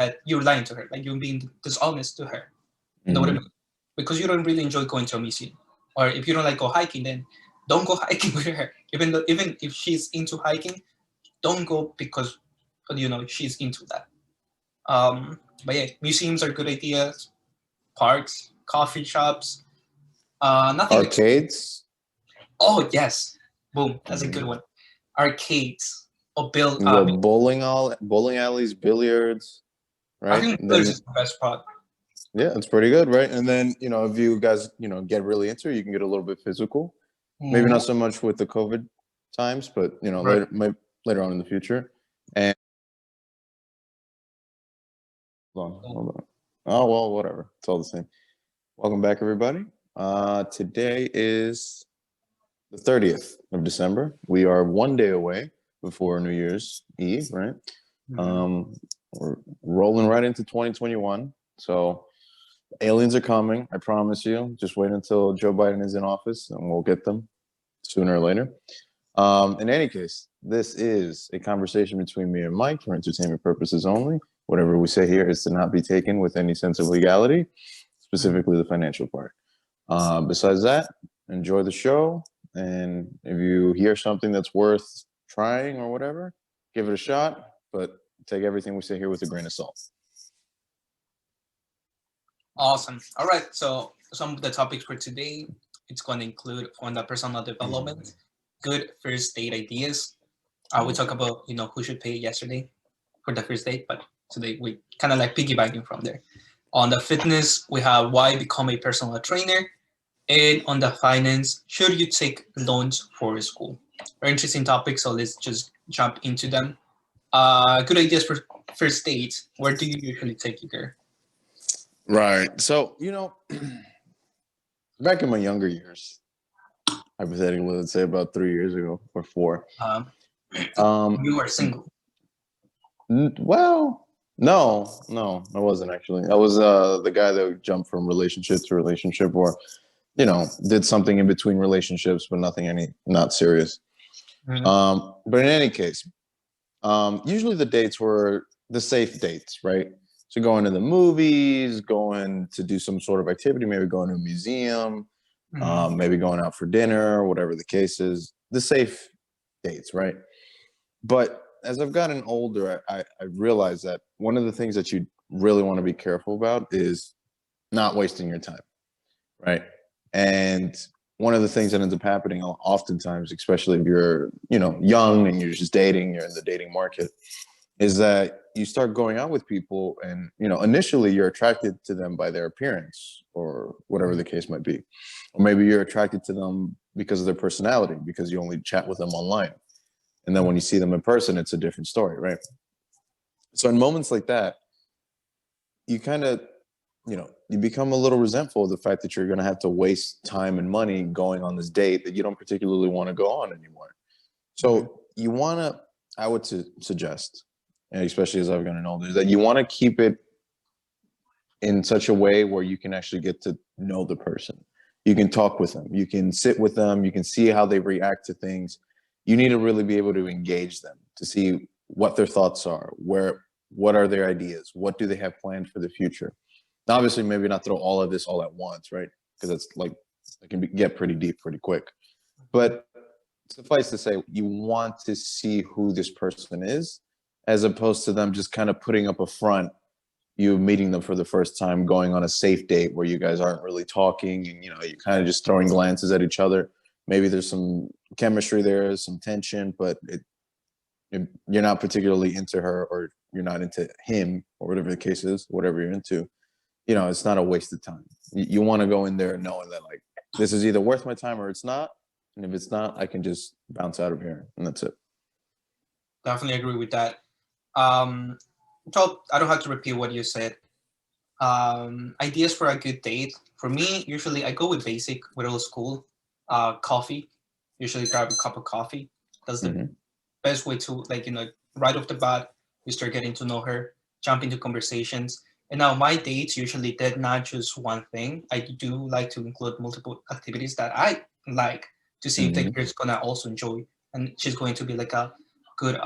that you're lying to her, like you're being dishonest to her. You know what I mean? Because you don't really enjoy going to a museum, or if you don't like go hiking, then don't go hiking with her. Even if she's into hiking, don't go because she's into that. But yeah, museums are good ideas. Parks, coffee shops, nothing. Arcades. Oh yes, boom, that's a good one. Arcades or build. You go bowling alleys, billiards, I right? think And billiards then is the best part. yeah, it's pretty good, right? And then if you guys get really into it, you can get a little bit physical. Maybe Mm, not so much with the COVID times, but right. later on in the future. And hold on. Oh well, whatever. It's all the same. Welcome back, everybody. Today is the 30th of December. We are one day away before New Year's Eve, right? We're rolling right into 2021. So aliens are coming. I promise you. Just wait until Joe Biden is in office, and we'll get them sooner or later. In any case, this is a conversation between me and Mike for entertainment purposes only. Whatever we say here is to not be taken with any sense of legality, specifically the financial part. Besides that, enjoy the show. And if you hear something that's worth trying or whatever, give it a shot. But take everything we say here with a grain of salt. Awesome. All right. So some of the topics for today, it's going to include on the personal development, good first date ideas. We talk about who should pay yesterday for the first date, but today we kind of like piggybacking from there. On the fitness, we have why become a personal trainer, and on the finance, should you take loans for school? Very interesting topic. So let's just jump into them. Good ideas for first dates. Where do you usually take your girl? Right. So, back in my younger years, hypothetically, let's say about 3 years ago or 4. You are single. Well, no, I wasn't actually. I was the guy that jumped from relationship to relationship, or did something in between relationships, but not serious. But in any case, usually the dates were the safe dates, right? So going to the movies, going to do some sort of activity, maybe going to a museum, maybe going out for dinner, whatever the case is, the safe dates, right? But as I've gotten older, I realized that one of the things that you really want to be careful about is not wasting your time, right? And one of the things that ends up happening oftentimes, especially if you're, young and you're just dating, you're in the dating market, is that you start going out with people and, initially you're attracted to them by their appearance or whatever the case might be. Or maybe you're attracted to them because of their personality, because you only chat with them online. And then when you see them in person, it's a different story, right? So in moments like that, you kind of, you become a little resentful of the fact that you're going to have to waste time and money going on this date that you don't particularly want to go on anymore. So you want to, I would suggest, and especially as I've gotten older, that you want to keep it in such a way where you can actually get to know the person. You can talk with them. You can sit with them. You can see how they react to things. You need to really be able to engage them to see what their thoughts are, what are their ideas, what do they have planned for the future. Now, obviously, maybe not throw all of this all at once, right? Because it can get pretty deep pretty quick. But suffice to say, you want to see who this person is, as opposed to them just kind of putting up a front, you meeting them for the first time, going on a safe date where you guys aren't really talking and, you're kind of just throwing glances at each other. Maybe there's some chemistry there, some tension, but you're not particularly into her or you're not into him or whatever the case is, whatever you're into. It's not a waste of time. You want to go in there knowing that like, this is either worth my time or it's not. And if it's not, I can just bounce out of here and that's it. Definitely agree with that. So I don't have to repeat what you said. Ideas for a good date. For me, usually I go with basic, with old school. Coffee. Usually grab a cup of coffee. That's the best way to right off the bat, you start getting to know her, jump into conversations. And now my dates usually did not just one thing. I do like to include multiple activities that I like to see if the girl's gonna also enjoy, and she's going to be like a good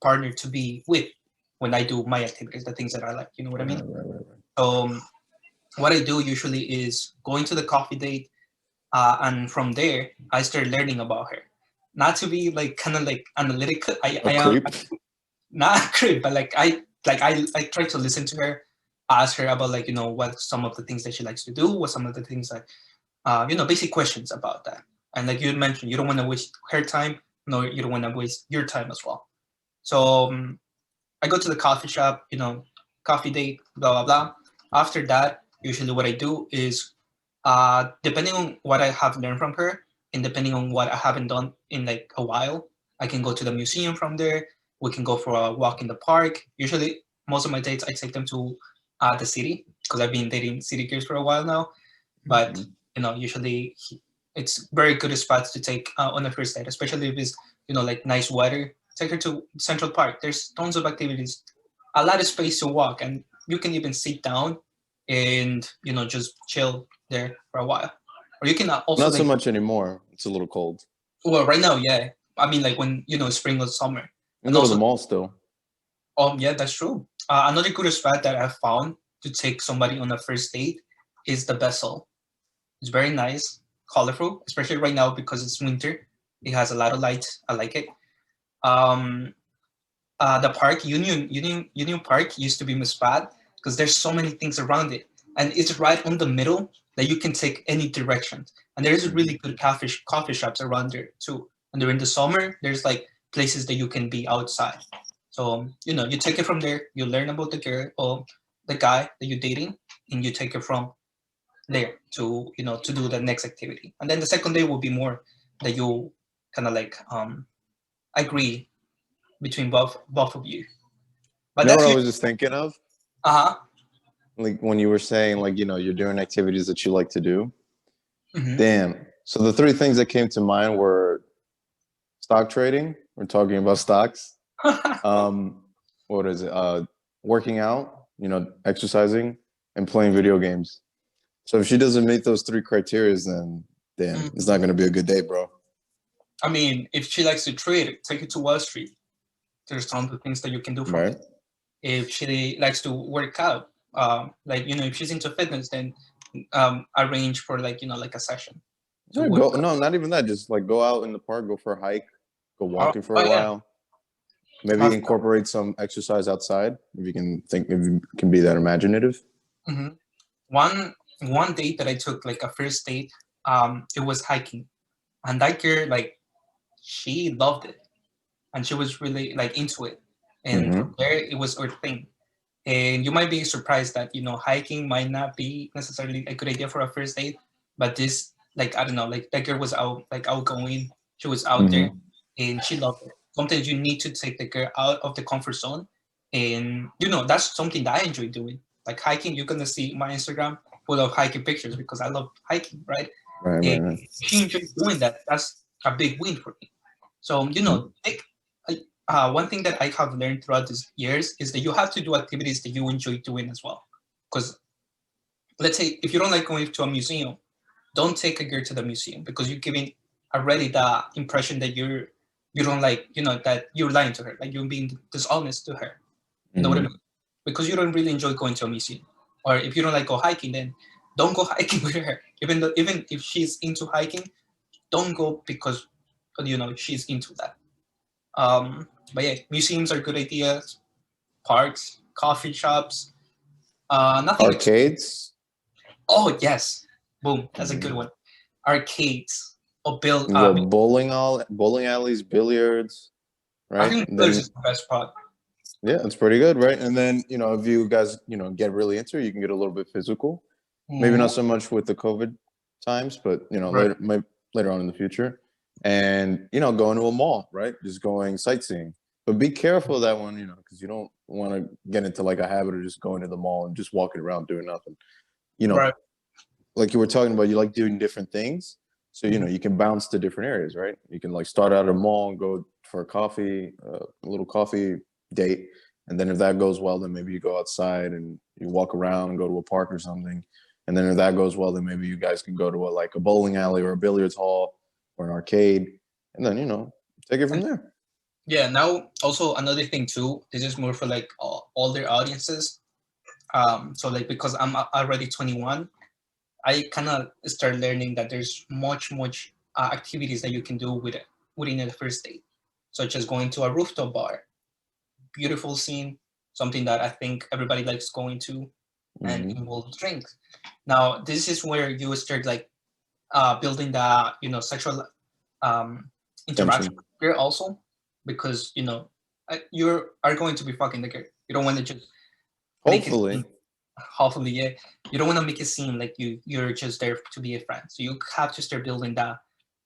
partner to be with. when I do my activities, the things that I like. You know what I Right, mean? right, right, right. What I do usually is going to the coffee date, and from there I start learning about her. Not to be like kind of like analytical. A I am creep. not a creep, but I try to listen to her, ask her about like what some of the things that she likes to do, what some of the things that basic questions about that. And like you mentioned, you don't want to waste her time, nor you don't want to waste your time as well. So I go to the coffee shop, coffee date, blah blah blah. After that, usually what I do is, depending on what I have learned from her, and depending on what I haven't done in like a while, I can go to the museum from there. We can go for a walk in the park. Usually, most of my dates I take them to the city because I've been dating city girls for a while now. But Mhm. usually it's very good spots to take on the first date, especially if it's like nice weather. Take her to Central Park. There's tons of activities, a lot of space to walk, and you can even sit down and just chill there for a while. Or you can also Not so like, much anymore. It's a little cold. well, right now, yeah. I mean, like when spring or summer, You can and go to the also, mall still. yeah, that's true. Another good spot that I found to take somebody on a first date is the Vessel. It's very nice, colorful, especially right now because it's winter. It has a lot of lights. I like it. Um, the park, Union Park, used to be my spot because there's so many things around it, and it's right on the middle that you can take any direction. And there's really Mhm. good coffee shops around there too. And during the summer, there's like places that you can be outside. So you take it from there. You learn about the girl or the guy that you're dating, and you take it from there to to do the next activity. And then the second day will be more that you kind of like agree between both of you. But You know what that's I you. was just thinking of? Uh-huh. Like when you were saying, like, you're doing activities that you like to do. Hmm. Damn. So the three things that came to mind were stock trading. We're talking about stocks. Um, what is it? Working out, exercising and playing video games. So if she doesn't meet those three criteria, then damn, it's not gonna be a good day, bro. I mean, if she likes to trade, take it to Wall Street. There's tons of things that you can do from Right? it. If she likes to work out, like if she's into fitness, then arrange for like like a session to Yeah, work go no, not even that. Just like go out in the park, go for a hike, go out. walking for a Oh yeah. while. Maybe incorporate some exercise outside if you can be that imaginative. Hmm. One date that I took, like a first date, it was hiking, and that girl, like, she loved it, and she was really like into it, and from Mm-hmm. there it was her thing. And you might be surprised that hiking might not be necessarily a good idea for a first date, but this, like, I don't know, like that girl was outgoing. She was out there, Mm-hmm. and she loved it. Sometimes you need to take the girl out of the comfort zone, and that's something that I enjoy doing. Like hiking, you're gonna see my Instagram full of hiking pictures because I love hiking, right? Right, And right, right. she enjoys doing that. That's a big win for me. So Mm-hmm. take one thing that I have learned throughout these years is that you have to do activities that you enjoy doing as well. Because let's say if you don't like going to a museum, don't take a girl to the museum because you're giving already the impression that you don't like, that you're lying to her, like you're being dishonest to her. You know what I Mm-hmm. mean? Because you don't really enjoy going to a museum. Or if you don't like go hiking, then don't go hiking with her. Even if she's into hiking, don't go because she's into that. But yeah, museums are good ideas. Parks, coffee shops, nothing extreme. Arcades. Oh yes, boom, that's a good Mm-hmm. one. Arcades or build. You go bowling alleys, billiards, I right? think And Billers then is the best part. yeah, it's pretty good, right? And then if you guys get really into it, you can get a little bit physical. Maybe Mhm. not so much with the COVID times, but Right. later on in the future, and going to a mall, right? Just going sightseeing, but be careful of that one, because you don't want to get into like a habit of just going to the mall and just walking around doing nothing. You know, Right. like you were talking about, you like doing different things, so Mhm. you can bounce to different areas, right? You can like start out at a mall and go for a coffee, a little coffee date, and then if that goes well, then maybe you go outside and you walk around and go to a park or something. And then if that goes well, then maybe you guys can go to like a bowling alley or a billiards hall or an arcade, and then take it from And there. Yeah. Now, also another thing too. This is more for like older audiences. So like because I'm already 21, I kind of start learning that there's much activities that you can do with it within a first date, such as going to a rooftop bar, beautiful scene, something that I think everybody likes going to, and Hmm. involve drinks. Now, this is where you start like building the sexual um, interaction Tension. here also, because you are going to be fucking the girl. You don't want to just make it Hopefully. seem, hopefully, yeah. You don't want to make it seem like you're just there to be a friend. So you have to start building that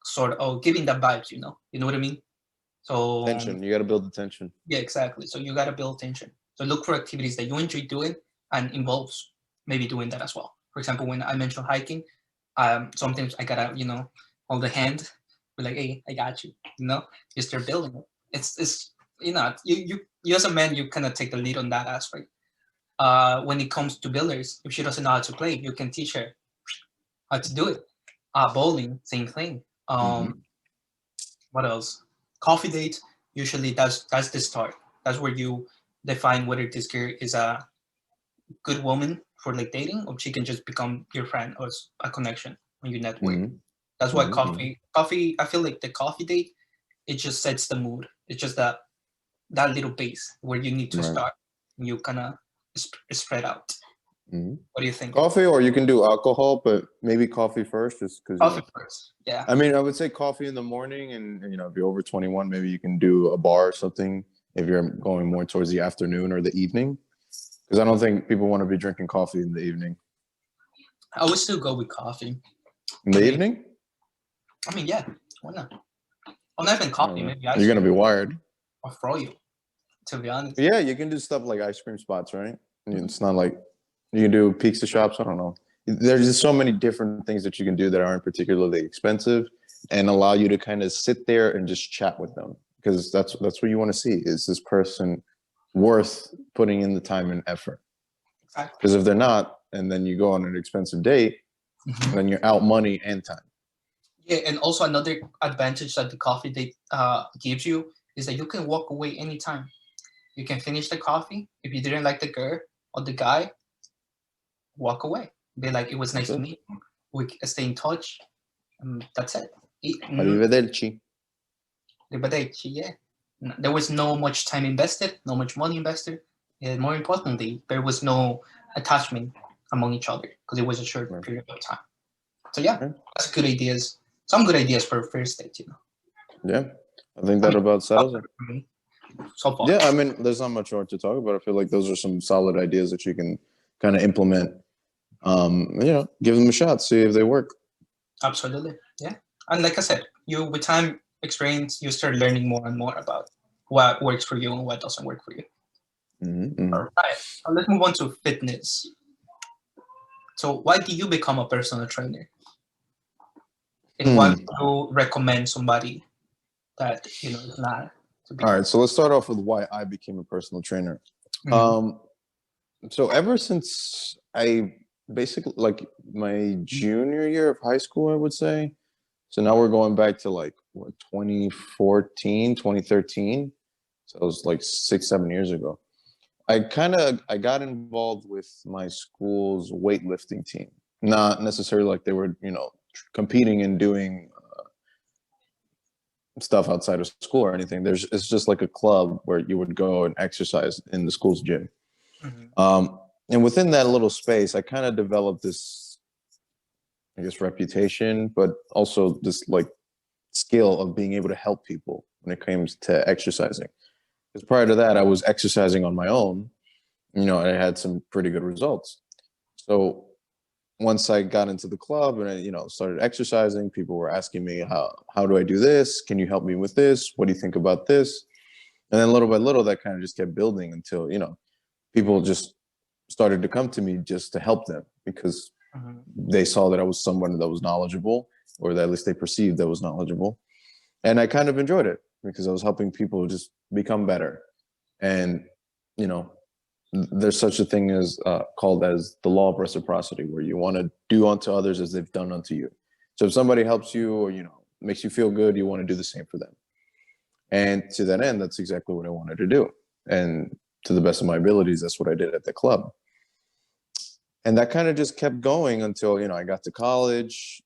sort of giving that vibes. You know what I mean? So Tension. You got to build the tension. yeah, exactly. So you gotta build tension. So look for activities that you enjoy doing and involves maybe doing that as well. For example, when I mentioned hiking, sometimes I gotta, hold the hand, be like, hey, I got you. You start building it. It's you as a man, you kind of take the lead on that aspect. When it comes to billiards, if she doesn't know how to play, you can teach her how to do it. Bowling, same thing. Hmm. What else? Coffee date. Usually, that's the start. That's where you define whether this girl is a good woman for like dating, or she can just become your friend or a connection when you network. Hmm. That's why Hmm. coffee. I feel like the coffee date, it just sets the mood. It's just that little base where you need to Right. start. And you kind of spread out. Hmm. What do you think? Coffee, or you can do alcohol, but maybe coffee first, just because Coffee first. Yeah. I mean, I would say coffee in the morning, and if you're over 21, maybe you can do a bar or something. If you're going more towards the afternoon or the evening, because I don't think people want to be drinking coffee in the evening. I would still go with coffee. In the Maybe. evening, I mean, yeah. Why not? Or not even I don't coffee. know. Maybe You're ice gonna cream. be wired. Or froyo. To be honest. Yeah, you can do stuff like ice cream spots, right? It's not like you can do pizza shops. I don't know. There's just so many different things that you can do that aren't particularly expensive and allow you to kind of sit there and just chat with them, because that's what you want to see. Is this person worth putting in the time and effort? Exactly. Because if they're not, and then you go on an expensive date, Mhm. then you're out money and time. Yeah, and also another advantage that the coffee date gives you is that you can walk away anytime. You can finish the coffee. If you didn't like the girl or the guy, walk away. Be like, it was That's nice to it. meet you. We stay in touch. That's it. Arrivederci. But yeah, there was no much time invested, no much money invested. And more importantly, there was no attachment among each other because it was a short Right. period of time. So yeah, Right. that's good ideas. Some good ideas for a first date. Yeah, I think I that mean, about settles it. for me so far. Yeah, I mean, there's not much more to talk about. I feel like those are some solid ideas that you can kind of implement. Give them a shot, see if they work. Absolutely. Yeah. And like I said, you with time experience, you start learning more and more about what works for you and what doesn't work for you. All Mm-hmm. right. Let's move on to fitness. So why do you become a personal trainer? And why would Hmm. you recommend somebody that is not to All be? right, so let's start off with why I became a personal trainer. Mhm. Um, so ever since I basically like my junior year of high school, I would say. So now we're going back to like what 2014, 2013. So it was like 6, 7 years ago. I got involved with my school's weightlifting team. Not necessarily like they were, competing and doing stuff outside of school or anything. It's just like a club where you would go and exercise in the school's gym. Mhm. And within that little space, I kind of developed this, I guess, reputation, but also this like skill of being able to help people when it comes to exercising. Because prior to that, I was exercising on my own. I had some pretty good results. So once I got into the club and I, started exercising, people were asking me, how do I do this? Can you help me with this? What do you think about this? And then little by little, that kind of just kept building until, people just started to come to me just to help them because Mhm. they saw that I was someone that was knowledgeable, or that at least they perceived that was knowledgeable. And I kind of enjoyed it because I was helping people just become better. And, you know, there's such a thing as called as the law of reciprocity, where you want to do unto others as they've done unto you. So if somebody helps you or makes you feel good, you want to do the same for them. And to that end, that's exactly what I wanted to do. And to the best of my abilities, that's what I did at the club. And that kind of just kept going until, I got to college.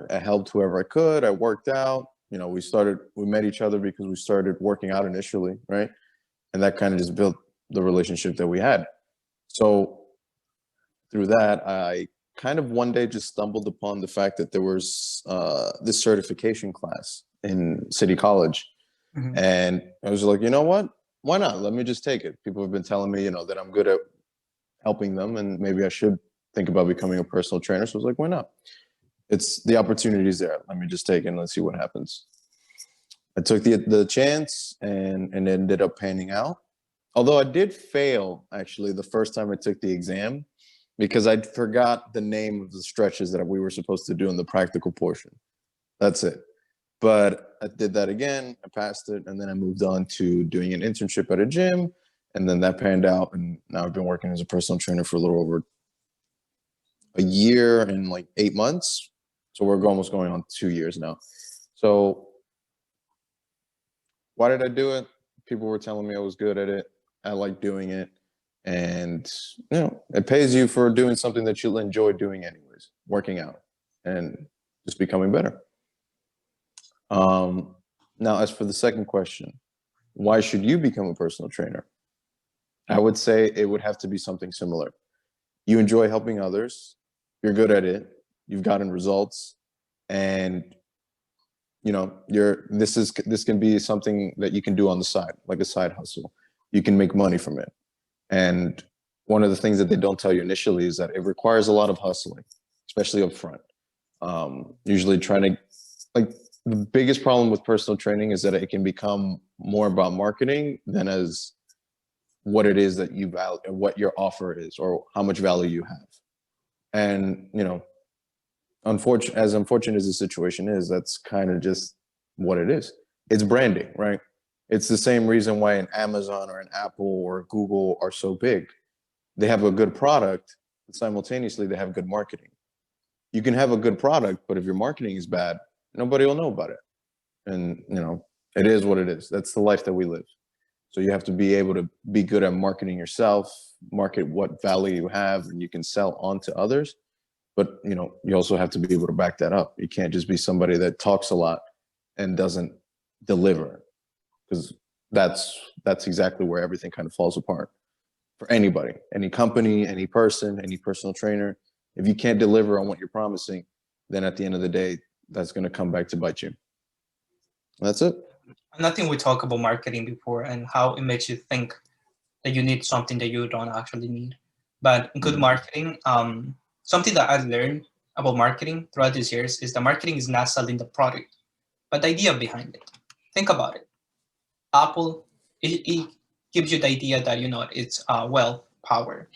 I helped whoever I could. I worked out. We met each other because we started working out initially, right? And that kind of just built the relationship that we had. So through that, I kind of one day just stumbled upon the fact that there was this certification class in City College. Mm-hmm. And I was like, you know what? Why not? Let me just take it. People have been telling me, that I'm good at helping them, and maybe I should think about becoming a personal trainer. So I was like, why not? It's the opportunity's there. Let me just take it and let's see what happens. I took the chance and it ended up panning out. Although I did fail, actually, the first time I took the exam because I forgot the name of the stretches that we were supposed to do in the practical portion. That's it. But I did that again, I passed it, and then I moved on to doing an internship at a gym, and then that panned out, and now I've been working as a personal trainer for a little over a year and like 8 months. So we're almost going on 2 years now. So why did I do it? People were telling me I was good at it. I like doing it. And, it pays you for doing something that you'll enjoy doing anyways, working out and just becoming better. Now, as for the second question, why should you become a personal trainer? I would say it would have to be something similar. You enjoy helping others. You're good at it. You've gotten results, and this can be something that you can do on the side, like a side hustle. You can make money from it. And one of the things that they don't tell you initially is that it requires a lot of hustling, especially up front. Usually the biggest problem with personal training is that it can become more about marketing than as what it is that you value, what your offer is, or how much value you have. And, as unfortunate as the situation is, that's kind of just what it is. It's branding, right? It's the same reason why an Amazon or an Apple or Google are so big. They have a good product, but simultaneously they have good marketing. You can have a good product, but if your marketing is bad, nobody will know about it. And, it is what it is. That's the life that we live. So you have to be able to be good at marketing yourself, market what value you have, and you can sell on to others. But, you also have to be able to back that up. You can't just be somebody that talks a lot and doesn't deliver, because that's exactly where everything kind of falls apart for anybody, any company, any person, any personal trainer. If you can't deliver on what you're promising, then at the end of the day, that's going to come back to bite you. That's it. I think we talked about marketing before and how it makes you think that you need something that you don't actually need. But good marketing, something that I've learned about marketing throughout these years is that marketing is not selling the product, but the idea behind it. Think about it. Apple, it gives you the idea that, it's wealth, power,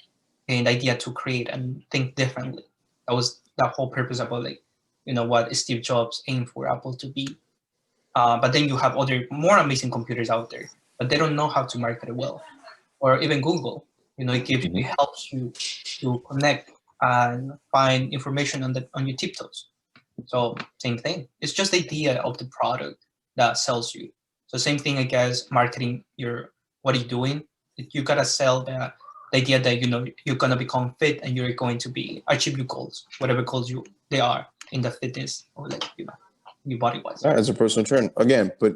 and the idea to create and think differently. That was the whole purpose about what Steve Jobs aimed for Apple to be. But then you have other more amazing computers out there, but they don't know how to market it well. Or even Google, it helps you to connect and find information on your tiptoes. So same thing. It's just the idea of the product that sells you. So same thing, I guess, marketing what are you doing? You gotta sell the idea that you're gonna become fit and you're going to achieve your goals, whatever goals they are in the fitness or your body wise. As a personal trainer, again, but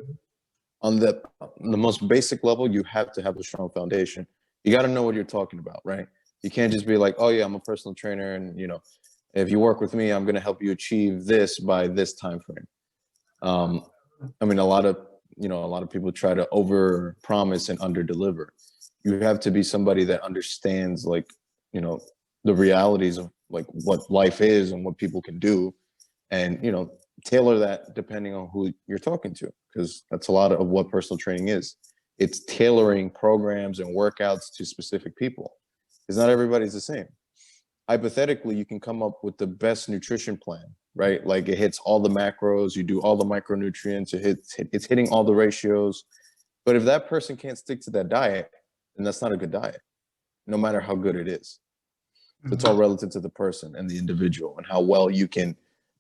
on the most basic level, you have to have a strong foundation. You got to know what you're talking about, right? You can't just be like, oh yeah, I'm a personal trainer, and if you work with me, I'm going to help you achieve this by this time frame. I mean, a lot of people try to over promise and under deliver. You have to be somebody that understands the realities of what life is and what people can do, and tailor that depending on who you're talking to, because that's a lot of what personal training is. It's tailoring programs and workouts to specific people, because not everybody's the same. Hypothetically, you can come up with the best nutrition plan, right? Like it hits all the macros, you do all the micronutrients, it's hitting all the ratios. But if that person can't stick to that diet, then that's not a good diet, no matter how good it is. It's all relative to the person and the individual and how well you can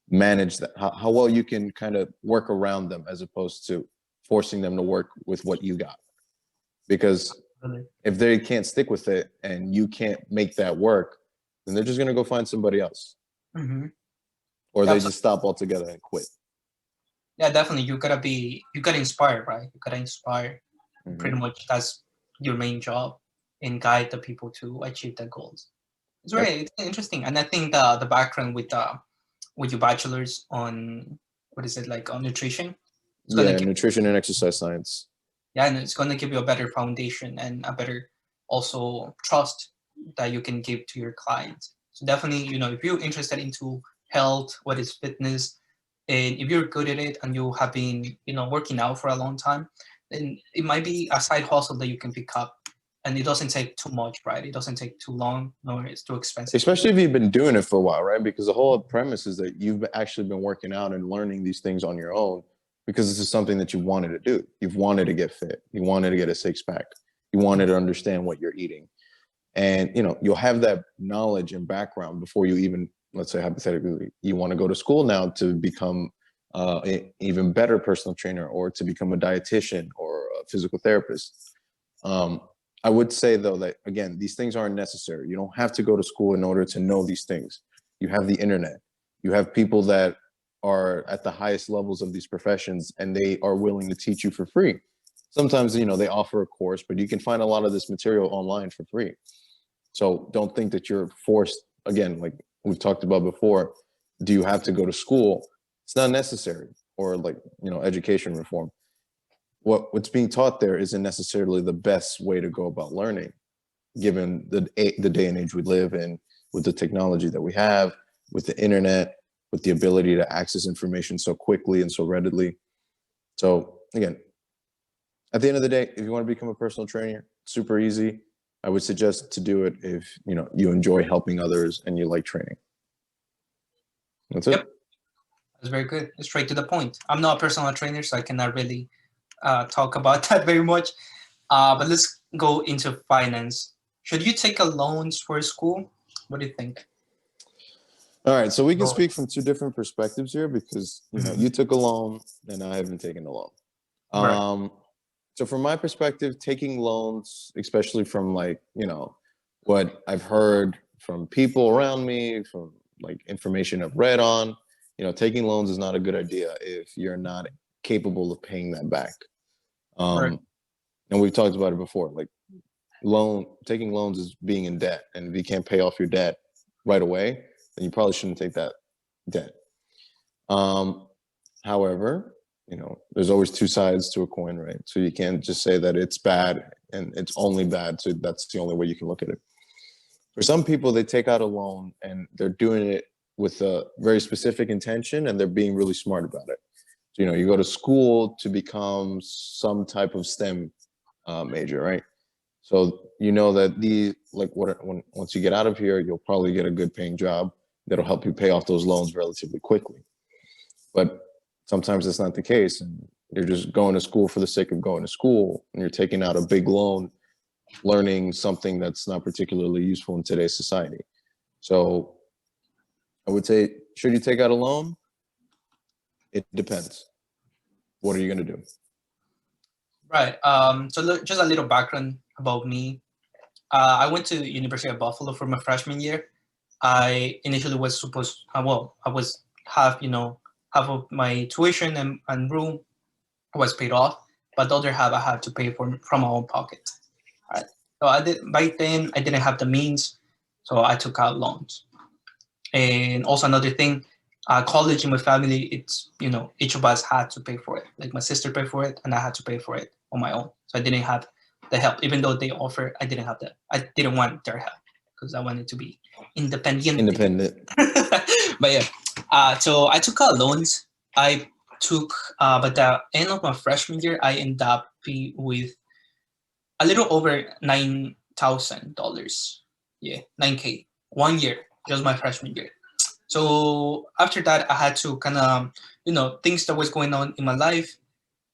manage that, how well you can kind of work around them, as opposed to forcing them to work with what you got. Because Really. if they can't stick with it and you can't make that work, then they're just going to go find somebody else. Mm-hmm. Or they Yep. just stop altogether and quit. Yeah, definitely. You gotta inspire, right? You gotta inspire. Mhm. Pretty much that's your main job, and guide the people to achieve their goals. It's Yep. very it's interesting, and I think the background with your bachelor's on what is it like on nutrition, it's gonna Yeah, give nutrition and exercise science. and it's gonna give you a better foundation and a better also trust that you can give to your clients. So definitely, if you're interested into health, what is fitness, and if you're good at it and you have been, working out for a long time, then it might be a side hustle that you can pick up, and it doesn't take too much, right? It doesn't take too long, nor it's too expensive. Especially if you've been doing it for a while, right? Because the whole premise is that you've actually been working out and learning these things on your own because this is something that you wanted to do. You've wanted to get fit. You wanted to get a six-pack. You wanted to understand what you're eating. And, you'll have that knowledge and background before you even, let's say hypothetically, you want to go to school now to become an even better personal trainer or to become a dietitian or a physical therapist. I would say, though, that, again, these things aren't necessary. You don't have to go to school in order to know these things. You have the internet. You have people that are at the highest levels of these professions, and they are willing to teach you for free. Sometimes, they offer a course, but you can find a lot of this material online for free. So don't think that you're forced, again, like we've talked about before, do you have to go to school? It's not necessary. Or like, education reform. What's being taught there isn't necessarily the best way to go about learning, given the day and age we live in, with the technology that we have, with the internet, with the ability to access information so quickly and so readily. So again, at the end of the day, if you want to become a personal trainer, super easy. I would suggest to do it if you enjoy helping others and you like training. That's it. Yep, that's very good. Straight to the point. I'm not a personal trainer, so I cannot really talk about that very much. But let's go into finance. Should you take a loans for school? What do you think? All right, so we can speak from two different perspectives here because you took a loan and I haven't taken a loan. Right. So from my perspective, taking loans, especially from what I've heard from people around me, from like information I've read on, taking loans is not a good idea if you're not capable of paying that back. Right. And we've talked about it before, like taking loans is being in debt. And if you can't pay off your debt right away, then you probably shouldn't take that debt. However, there's always two sides to a coin, right? So you can't just say that it's bad and it's only bad. So that's the only way you can look at it. For some people, they take out a loan and they're doing it with a very specific intention and they're being really smart about it. So, you go to school to become some type of STEM major, right? So that once you get out of here, you'll probably get a good paying job that'll help you pay off those loans relatively quickly. But sometimes that's not the case, and you're just going to school for the sake of going to school, and you're taking out a big loan, learning something that's not particularly useful in today's society. So I would say, should you take out a loan? It depends. What are you going to do? Right. So just a little background about me. I went to University of Buffalo for my freshman year. I initially was supposed, I was half of my tuition and room was paid off, but the other half I had to pay from my own pocket. Right. So back then I didn't have the means, so I took out loans. And also another thing, college in my family, it's each of us had to pay for it. Like my sister paid for it, and I had to pay for it on my own. So I didn't have the help, even though they offered. I didn't have that. I didn't want their help because I wanted to be independent. But yeah, so I took out loans. I took, but the end of my freshman year, I ended up with a little over $9,000. Yeah, 9K 1 year, just my freshman year. So after that, I had to kind of, things that was going on in my life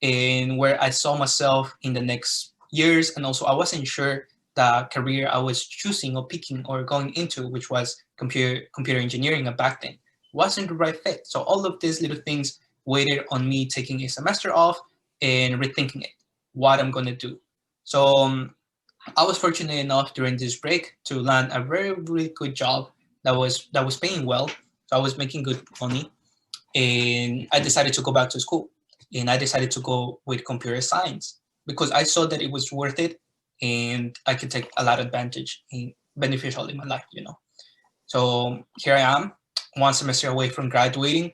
and where I saw myself in the next years. And also I wasn't sure the career I was choosing or picking or going into, which was computer engineering back then, wasn't the right fit. So all of these little things waited on me taking a semester off and rethinking it, what I'm going to do. So I was fortunate enough during this break to land a very, really good job that was paying well. So I was making good money, and I decided to go back to school. And I decided to go with computer science because I saw that it was worth it, and I could take a lot of advantage and beneficial in my life. So here I am, one semester away from graduating.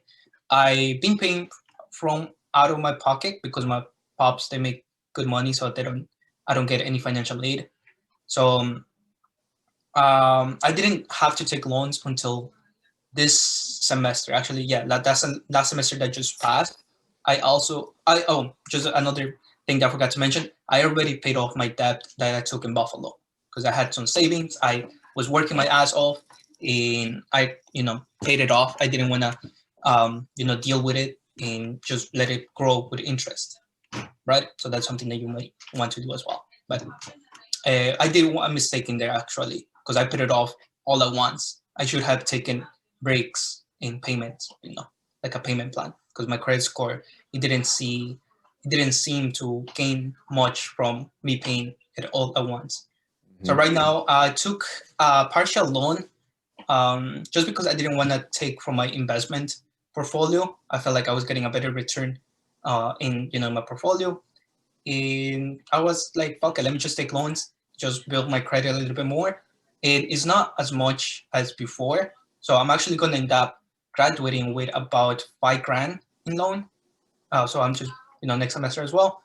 I've been paying from out of my pocket because my pops, they make good money, so I don't get any financial aid. So I didn't have to take loans until this semester. Actually, yeah, that's last semester that just passed. Just another thing that I forgot to mention. I already paid off my debt that I took in Buffalo because I had some savings. I was working my ass off, and I paid it off. I didn't want to deal with it and just let it grow with interest, right? So that's something that you might want to do as well. But I did a mistake in there actually because I put it off all at once. I should have taken breaks in payments, like a payment plan, because my credit score it didn't seem to gain much from me paying it all at once. So right now I took a partial loan just because I didn't want to take from my investment portfolio. I felt like I was getting a better return in my portfolio, and I was like, fuck it, let me just take loans, just build my credit a little bit more. It is not as much as before, so I'm actually going to end up graduating with about 5 grand in loan. So I'm just next semester as well,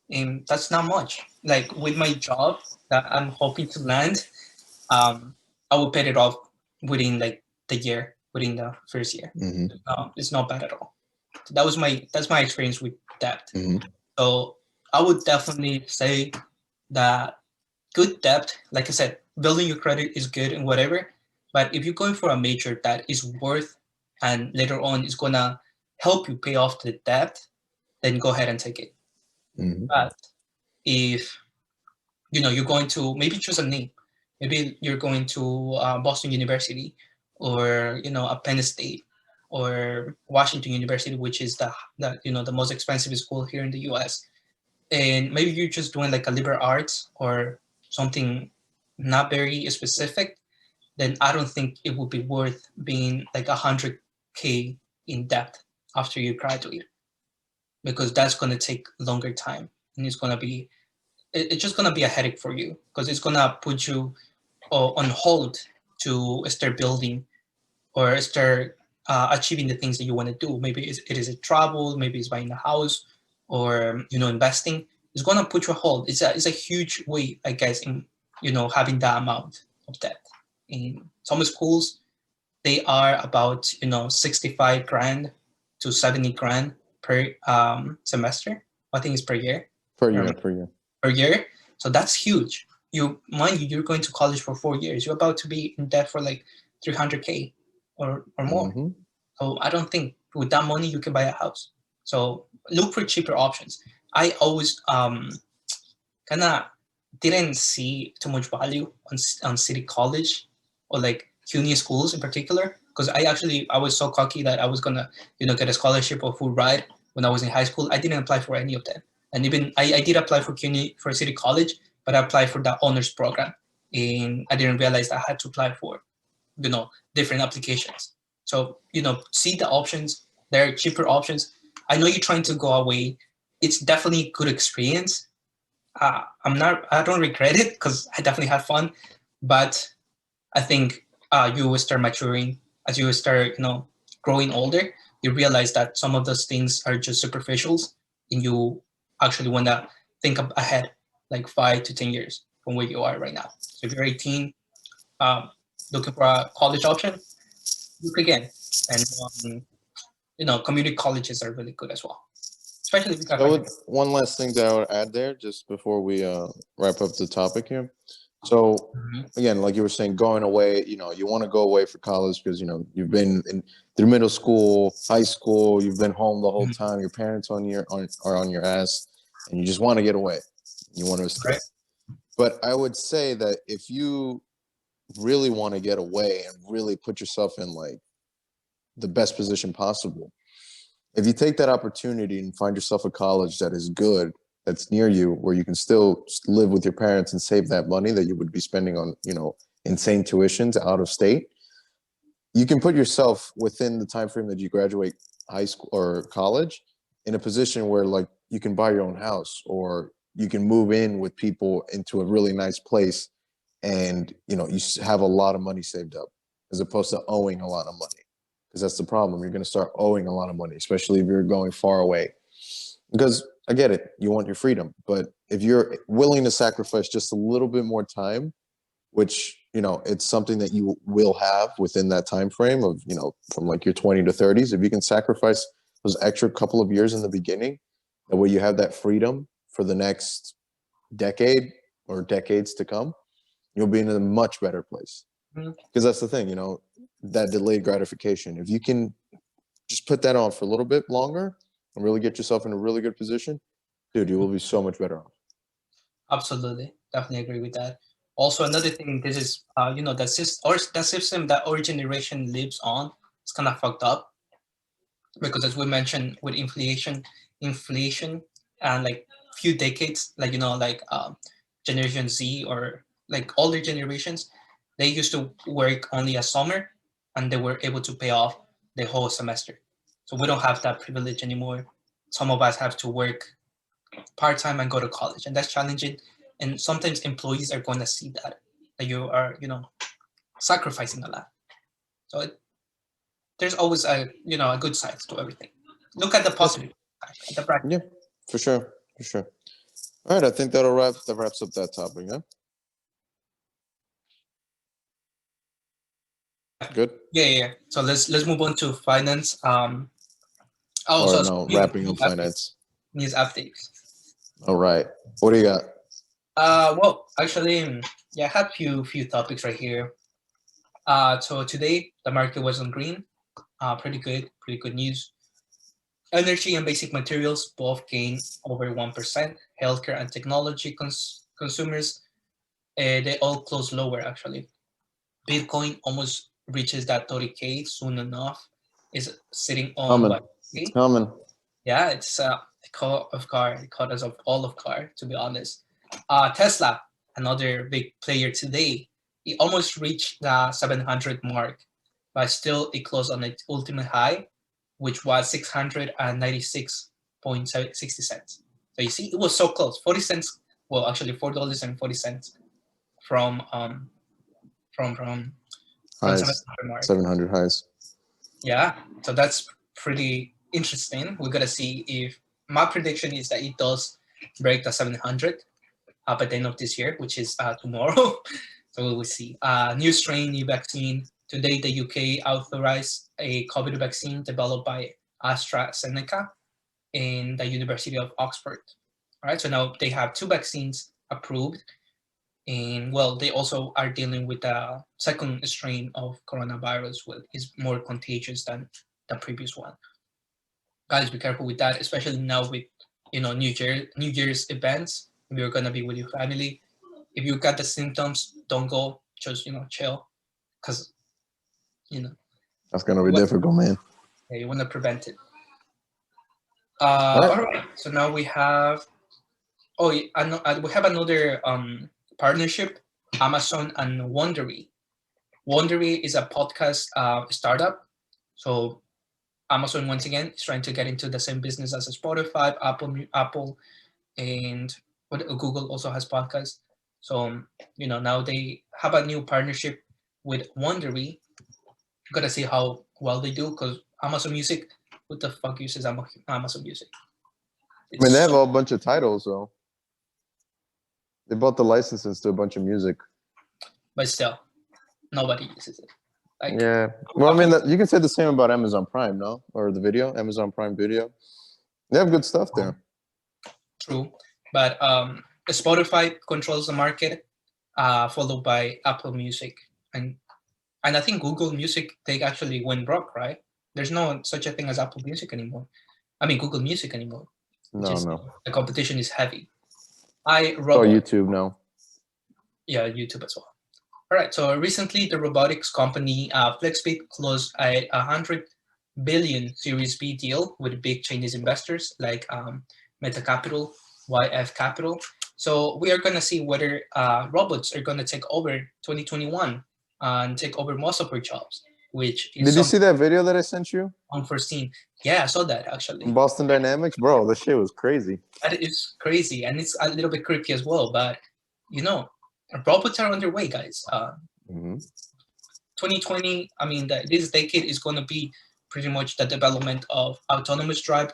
and that's not much. Like with my job that I'm hoping to land, I will pay it off within like the year, within the first year. It's not bad at all. So that's my experience with debt. So I would definitely say that good debt, like I said, building your credit is good and whatever. But if you're going for a major that is worth and later on is gonna help you pay off the debt, then go ahead and take it. But if you're going to maybe choose a name, maybe you're going to Boston University or a Penn State or Washington University, which is the most expensive school here in the U.S. And maybe you're just doing like a liberal arts or something not very specific, then I don't think it would be worth being like 100K in debt after you graduate, because that's going to take longer time, and it's just going to be a headache for you because it's going to put you on hold to start building or start achieving the things that you want to do. Maybe it is a travel, maybe it's buying a house, or investing. It's gonna put you on hold. It's a huge weight, I guess, in having that amount of debt. In some schools, they are about 65 grand to 70 grand per semester. I think it's per year. Per year. Per year. So that's huge. Mind you, you're going to college for 4 years. You're about to be in debt for like 300K or more. So I don't think with that money you can buy a house. So look for cheaper options. I always kind of didn't see too much value on city college or like CUNY schools in particular, because I was so cocky that I was gonna get a scholarship or full ride when I was in high school. I didn't apply for any of them, and even I did apply for CUNY for city college, but I applied for the honors program, and I didn't realize I had to apply for different applications. So see the options. There are cheaper options. I know you're trying to go away. It's definitely a good experience. I don't regret it because I definitely had fun, but I think you will start maturing as you start growing older. You realize that some of those things are just superficials, and you actually want to think ahead, like 5 to 10 years from where you are right now. So if you're 18, looking for a college option, look again. And community colleges are really good as well, especially if you got one last thing that I would add there, just before we wrap up the topic here. So again, like you were saying, going away, you want to go away for college because you've been through middle school, high school, you've been home the whole time. Your parents are on your ass, and you just want to get away. You want to escape. Right. But I would say that if you really want to get away and really put yourself in like the best position possible, if you take that opportunity and find yourself a college that is good, that's near you, where you can still live with your parents and save that money that you would be spending on, insane tuitions out of state, you can put yourself within the time frame that you graduate high school or college in a position where like you can buy your own house, or you can move in with people into a really nice place, and you have a lot of money saved up, as opposed to owing a lot of money. Because that's the problem. You're going to start owing a lot of money, especially if you're going far away. Because I get it, you want your freedom, but if you're willing to sacrifice just a little bit more time, which it's something that you will have within that time frame of from like your 20 to 30s, if you can sacrifice those extra couple of years in the beginning, that way you have that freedom for the next decade or decades to come, you'll be in a much better place. Because that's the thing, that delayed gratification, if you can just put that on for a little bit longer and really get yourself in a really good position, dude, you will be so much better off. Absolutely, definitely agree with that. Also, another thing, this is that system that our generation lives on is kind of fucked up, because as we mentioned, with inflation, and like few decades, like Generation Z or like older generations, they used to work only a summer, and they were able to pay off the whole semester. So we don't have that privilege anymore. Some of us have to work part-time and go to college, and that's challenging. And sometimes employees are going to see that you are sacrificing a lot. So there's always a good side to everything. Look at the positive side, the bright. Yeah, for sure. All right, I think that wraps up that topic. Yeah. Good. Yeah. So let's move on to finance. Or no, wrapping up finance. News updates. All right. What do you got? Well, actually, I have few topics right here. So today the market was on green. Pretty good news. Energy and basic materials both gained over 1%. Healthcare and technology consumers, they all close lower actually. Bitcoin almost reaches that 30K soon enough. Is sitting on Coming. what? It's coming. Yeah, it's caught us all of car, to be honest. Tesla, another big player today, it almost reached the 700 mark, but still it closed on its ultimate high, which was 696.60 cents. So you see, it was so close. 40 cents. Well, actually, $4.40 from Highs. 700 mark. 700 highs. Yeah, so that's pretty interesting. We're gonna see if my prediction is that it does break the 700 by the end of this year, which is tomorrow. So we will see. New strain, new vaccine. Today, the UK authorized a COVID vaccine developed by AstraZeneca in the University of Oxford. All right, so now they have 2 vaccines approved, and well, they also are dealing with the second strain of coronavirus, which is more contagious than the previous one. Guys, be careful with that, especially now with New Year's events. If you're gonna be with your family, if you got the symptoms, don't go. Just chill, because that's gonna be difficult, man. Yeah, you want to prevent it. All right. So now we have. Oh, we have another partnership, Amazon and Wondery. Wondery is a podcast startup. So Amazon, once again, is trying to get into the same business as Spotify, Apple, and Google also has podcasts. So now they have a new partnership with Wondery. Gotta see how well they do, because Amazon Music, what the fuck uses Amazon Music? I mean, they have a bunch of titles, though. They bought the licenses to a bunch of music. But still, nobody uses it. Yeah. Well, I mean, you can say the same about Amazon Prime, no? Or the Amazon Prime Video. They have good stuff there. True. But Spotify controls the market, followed by Apple Music. And I think Google Music, they actually went broke, right? There's no such a thing as Apple Music anymore. I mean, Google Music anymore. No. The competition is heavy. YouTube now. Yeah, YouTube as well. All right. So recently, the robotics company FlexBit closed at $100 billion Series B deal with big Chinese investors like Meta Capital, YF Capital. So we are going to see whether robots are going to take over 2021 and take over most of our jobs, which is Did you see that video that I sent you? unforeseen. Yeah, I saw that actually. From Boston Dynamics, bro, that shit was crazy. That is crazy, and it's a little bit creepy as well. But you know, robots are underway, guys. Mhm. 2020. I mean, this decade is going to be pretty much the development of autonomous drive.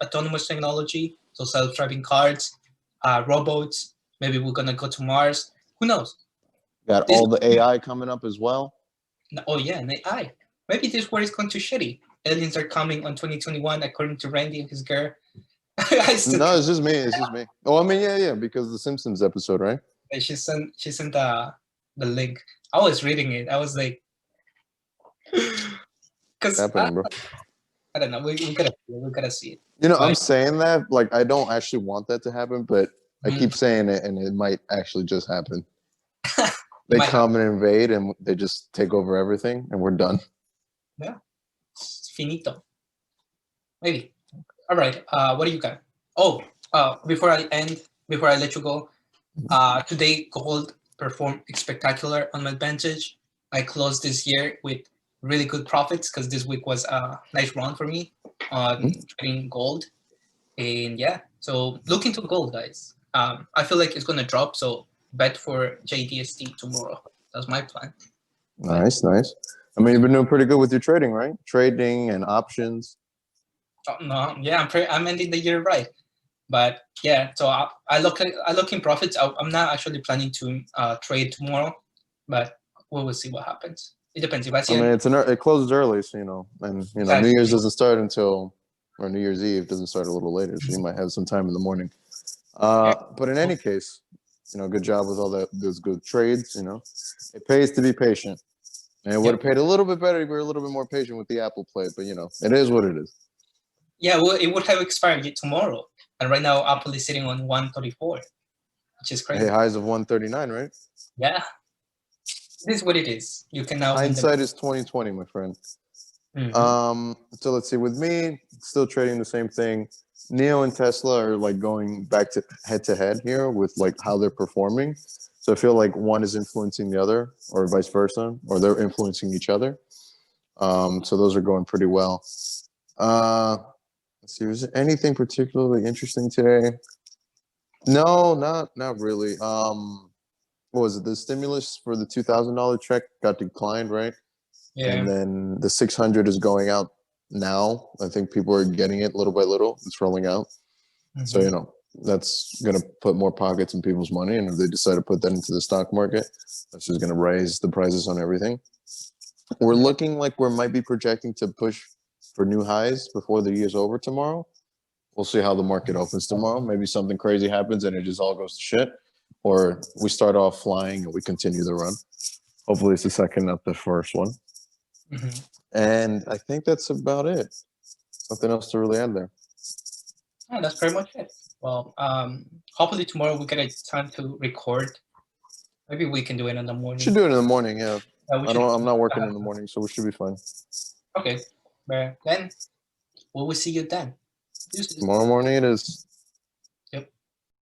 Autonomous technology. So self-driving cars, robots. Maybe we're gonna go to Mars. Who knows? Got This. all the AI coming up as well. Oh yeah, and AI. Maybe this war is going to shitty. Aliens are coming on 2021, according to Randy and his girl. No, it's just me. It's just me. Oh, I mean, yeah, because the Simpsons episode, right? She sent the link. I was reading it. I was like, because Happening, bro. I don't know. We gotta see it. You know, But, I'm saying that like I don't actually want that to happen, but I Mhm. keep saying it, and it might actually just happen. They might come and invade, and they just take over everything, and we're done. Yeah, it's finito. Maybe. All right. What do you got? Oh, before I let you go, today gold performed spectacular on my advantage. I closed this year with really good profits because this week was a nice run for me on trading gold. And yeah, so look into gold, guys. I feel like it's gonna drop, so bet for JDST tomorrow. That's my plan. Nice. I mean, you've been doing pretty good with your trading, right? Trading and options. No, yeah, I'm ending the year right. But yeah, so I look in profits. I'm not actually planning to trade tomorrow, but we will see what happens. It depends. If I I see mean, it closes early, so and exactly. New Year's doesn't start until, or New Year's Eve doesn't start a little later, so you might have some time in the morning. But in any case, good job with all those good trades. It pays to be patient, and it would have paid a little bit better if we were a little bit more patient with the Apple plate. But it is what it is. Yeah, well, it would have expired tomorrow, and right now Apple is sitting on 134, which is crazy. Hey, highs of 139, right? Yeah, it is what it is. You can now hindsight is 2020, my friend. So let's see. With me, still trading the same thing. Neo and Tesla are like going back to head here with like how they're performing. So I feel like one is influencing the other, or vice versa, or they're influencing each other. So those are going pretty well. Let's see. Was there anything particularly interesting today? No, not really. What was it? The stimulus for the $2,000 check got declined, right? Yeah. And then the 600 is going out now. I think people are getting it little by little. It's rolling out. So, that's going to put more pockets in people's money. And if they decide to put that into the stock market, that's just going to raise the prices on everything. We're looking like we might be projecting to push for new highs before the year's over tomorrow. We'll see how the market opens tomorrow. Maybe something crazy happens and it just all goes to shit. Or we start off flying and we continue the run. Hopefully it's the second, not the first one. And I think that's about it. Nothing else to really add there. Yeah, that's pretty much it. Well, hopefully tomorrow we get a time to record. Maybe we can do it in the morning. We should do it in the morning, yeah. I'm not working in the morning, so we should be fine. Okay. Then we will see you then. Tomorrow morning it is.